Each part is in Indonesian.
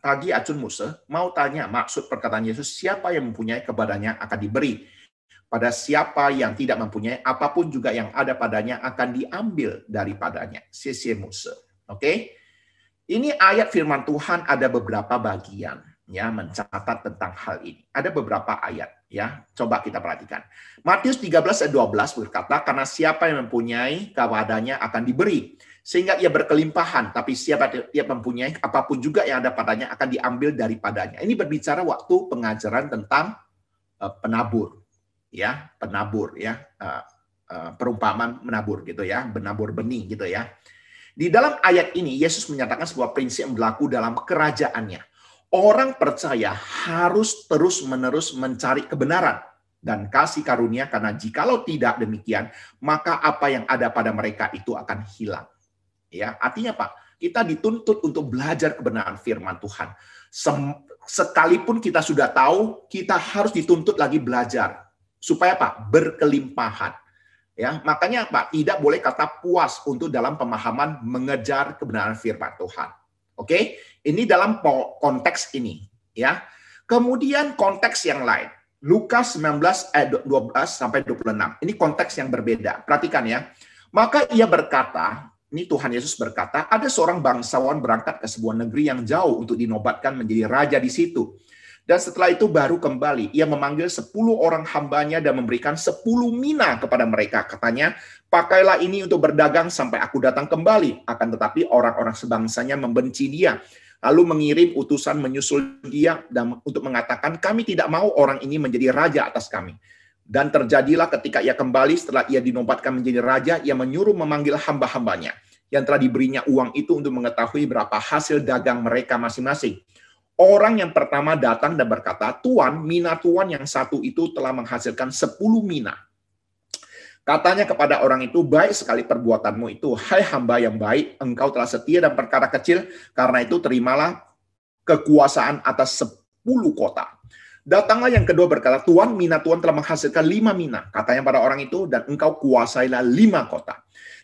Tadi acun Musa mau tanya maksud perkataan Yesus, siapa yang mempunyai kepadanya akan diberi. Pada siapa yang tidak mempunyai, apapun juga yang ada padanya akan diambil daripadanya. Sisi Musa. Oke? Ini ayat firman Tuhan ada beberapa bagian ya mencatat tentang hal ini. Ada beberapa ayat ya. Coba kita perhatikan. Matius 13 ayat 12 berkata, karena siapa yang mempunyai kepadanya akan diberi, sehingga ia berkelimpahan, tapi siapa yang mempunyai apapun juga yang ada padanya akan diambil daripadanya. Ini berbicara waktu pengajaran tentang penabur ya, penabur ya. Perumpamaan menabur gitu ya, menabur benih gitu ya. Di dalam ayat ini, Yesus menyatakan sebuah prinsip yang berlaku dalam kerajaannya. Orang percaya harus terus-menerus mencari kebenaran dan kasih karunia, karena jikalau tidak demikian, maka apa yang ada pada mereka itu akan hilang. Ya, artinya Pak, kita dituntut untuk belajar kebenaran firman Tuhan. Sekalipun kita sudah tahu, kita harus dituntut lagi belajar. Supaya Pak, berkelimpahan. Ya, makanya Pak, tidak boleh kata puas untuk dalam pemahaman mengejar kebenaran firman Tuhan. Oke, ini dalam konteks ini, ya. Kemudian konteks yang lain, Lukas 19 ayat 12 sampai 26. Ini konteks yang berbeda. Perhatikan ya. Maka ia berkata, ini Tuhan Yesus berkata, ada seorang bangsawan berangkat ke sebuah negeri yang jauh untuk dinobatkan menjadi raja di situ. Dan setelah itu baru kembali. Ia memanggil 10 orang hambanya dan memberikan 10 mina kepada mereka. Katanya, pakailah ini untuk berdagang sampai aku datang kembali. Akan tetapi orang-orang sebangsanya membenci dia. Lalu mengirim utusan menyusul dia dan untuk mengatakan, kami tidak mau orang ini menjadi raja atas kami. Dan terjadilah ketika ia kembali setelah ia dinobatkan menjadi raja, ia menyuruh memanggil hamba-hambanya yang telah diberinya uang itu untuk mengetahui berapa hasil dagang mereka masing-masing. Orang yang pertama datang dan berkata, Tuan, mina Tuan yang satu itu telah menghasilkan 10 mina. Katanya kepada orang itu, baik sekali perbuatanmu itu, hai hamba yang baik, engkau telah setia dan perkara kecil, karena itu terimalah kekuasaan atas 10 kota. Datanglah yang kedua berkata, Tuan, mina Tuan telah menghasilkan 5 mina. Katanya pada orang itu, dan engkau kuasailah 5 kota.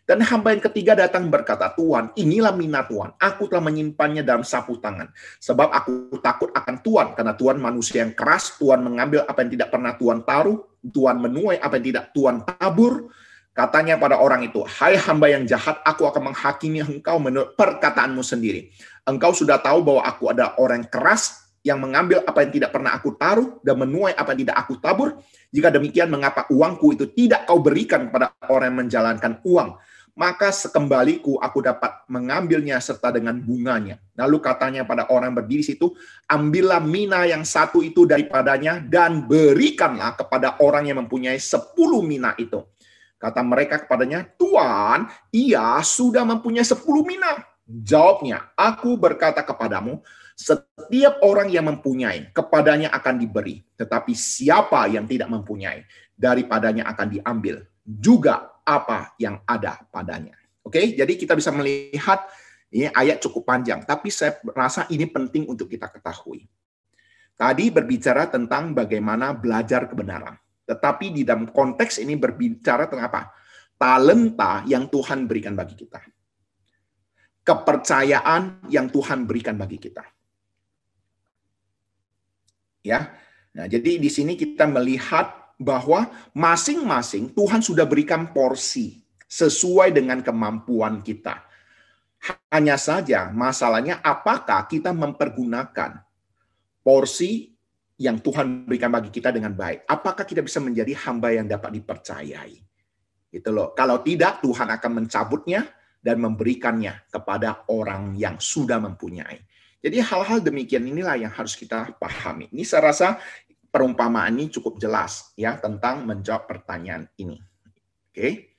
Dan hamba yang ketiga datang berkata, Tuan, inilah mina Tuan. Aku telah menyimpannya dalam sapu tangan. Sebab aku takut akan Tuan. Karena Tuan manusia yang keras. Tuan mengambil apa yang tidak pernah Tuan taruh. Tuan menuai apa yang tidak Tuan tabur. Katanya pada orang itu, hai hamba yang jahat, aku akan menghakimi engkau menurut perkataanmu sendiri. Engkau sudah tahu bahwa aku adalah orang keras yang mengambil apa yang tidak pernah aku taruh dan menuai apa yang tidak aku tabur. Jika demikian, mengapa uangku itu tidak kau berikan kepada orang yang menjalankan uang? Maka sekembaliku aku dapat mengambilnya serta dengan bunganya. Lalu katanya pada orang berdiri situ, ambillah mina yang satu itu daripadanya dan berikanlah kepada orang yang mempunyai 10 mina itu. Kata mereka kepadanya, Tuan, ia sudah mempunyai 10 mina. Jawabnya, aku berkata kepadamu, setiap orang yang mempunyai, kepadanya akan diberi. Tetapi siapa yang tidak mempunyai, daripadanya akan diambil juga apa yang ada padanya. Oke, jadi kita bisa melihat ini ayat cukup panjang, tapi saya rasa ini penting untuk kita ketahui. Tadi berbicara tentang bagaimana belajar kebenaran, tetapi di dalam konteks ini berbicara tentang apa? Talenta yang Tuhan berikan bagi kita. Kepercayaan yang Tuhan berikan bagi kita. Ya. Nah, jadi di sini kita melihat bahwa masing-masing Tuhan sudah berikan porsi sesuai dengan kemampuan kita. Hanya saja masalahnya apakah kita mempergunakan porsi yang Tuhan berikan bagi kita dengan baik. Apakah kita bisa menjadi hamba yang dapat dipercayai? Gitu loh. Kalau tidak, Tuhan akan mencabutnya dan memberikannya kepada orang yang sudah mempunyai. Jadi hal-hal demikian inilah yang harus kita pahami. Ini saya rasa perumpamaan ini cukup jelas ya tentang menjawab pertanyaan ini. Oke.